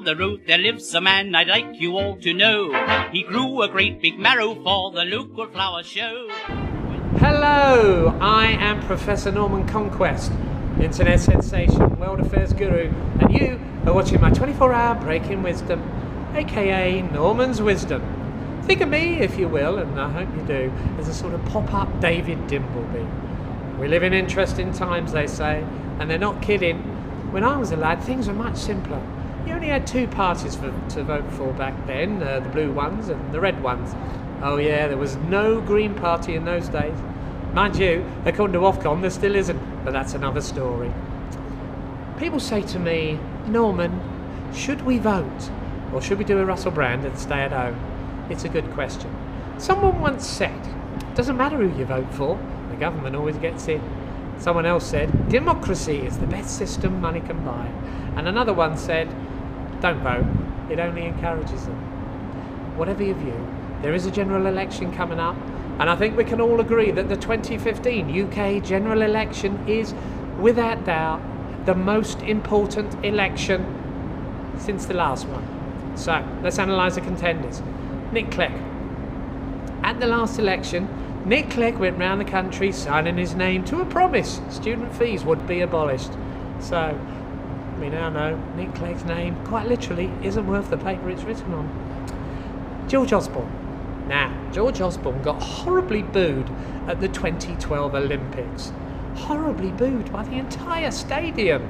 on the road there lives a man I'd like you all to know. He grew a great big marrow for the local flower show. Hello, I am Professor Norman Conquest, internet sensation, world affairs guru, and you are watching my 24-hour break-in wisdom, aka Norman's Wisdom. Think of me, if you will, and I hope you do, as a sort of pop-up David Dimbleby. We live in interesting times, they say, and they're not kidding. When I was a lad, things were much simpler. You only had two parties to vote for back then, the blue ones and the red ones. Oh yeah, there was no Green Party in those days. Mind you, according to Ofcom, there still isn't, but that's another story. People say to me, Norman, should we vote? Or should we do a Russell Brand and stay at home? It's a good question. Someone once said, it doesn't matter who you vote for, the government always gets in. Someone else said, democracy is the best system money can buy. And another one said, don't vote, it only encourages them. Whatever your view, there is a general election coming up, and I think we can all agree that the 2015 UK general election is, without doubt, the most important election since the last one. So, let's analyse the contenders. Nick Clegg. At the last election, Nick Clegg went round the country signing his name to a promise student fees would be abolished. So, we now know Nick Clegg's name, quite literally, isn't worth the paper it's written on. George Osborne. Now, George Osborne got horribly booed at the 2012 Olympics. Horribly booed by the entire stadium.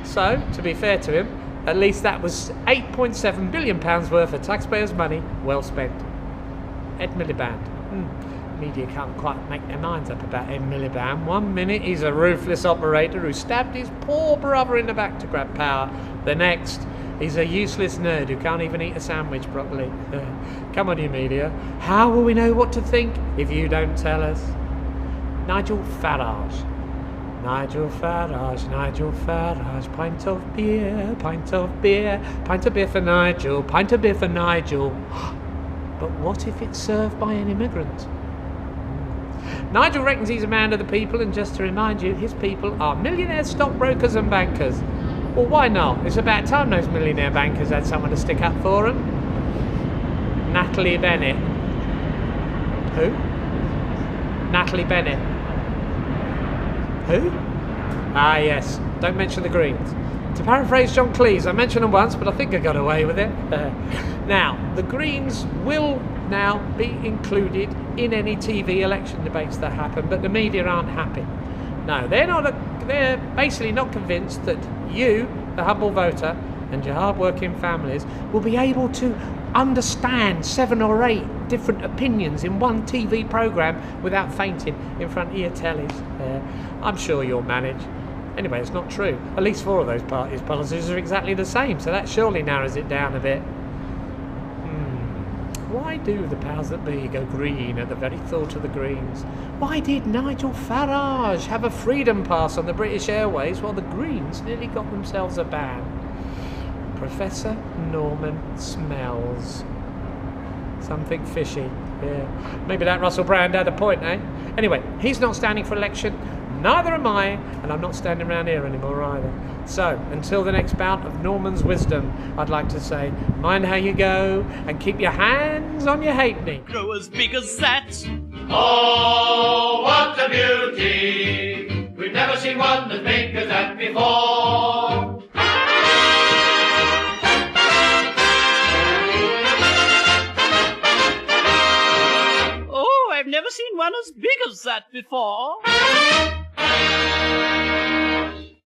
So, to be fair to him, at least that was £8.7 billion worth of taxpayers' money well spent. Ed Miliband. Media can't quite make their minds up about Ed Miliband. 1 minute he's a ruthless operator who stabbed his poor brother in the back to grab power. The next, he's a useless nerd who can't even eat a sandwich properly. Come on, you media. How will we know what to think if you don't tell us? Nigel Farage. Nigel Farage, Nigel Farage, pint of beer, pint of beer, pint of beer for Nigel, pint of beer for Nigel. But what if it's served by an immigrant? Nigel reckons he's a man of the people, and just to remind you, his people are millionaires, stockbrokers and bankers. Well, why not? It's about time those millionaire bankers had someone to stick up for them. Natalie Bennett. Who? Natalie Bennett. Who? Ah, yes. Don't mention the Greens. To paraphrase John Cleese, I mentioned them once, but I think I got away with it. Now, the Greens will now be included in any TV election debates that happen, but the media aren't happy. No, they're basically not convinced that you, the humble voter, and your hard-working families will be able to understand 7 or 8 different opinions in one TV programme without fainting in front of your tellies. I'm sure you'll manage. Anyway, it's not true. At least 4 of those parties' policies are exactly the same, so that surely narrows it down a bit. Why do the powers that be go green at the very thought of the Greens? Why did Nigel Farage have a freedom pass on the British Airways while the Greens nearly got themselves a ban? Professor Norman smells something fishy. Yeah. Maybe that Russell Brand had a point, eh? Anyway, he's not standing for election, neither am I, and I'm not standing around here anymore either. So, until the next bout of Norman's Wisdom, I'd like to say, mind how you go, and keep your hands on your halfpenny. Grow as big as that. Oh, what a beauty! We've never seen one as big as that before. Oh, I've never seen one as big as that before.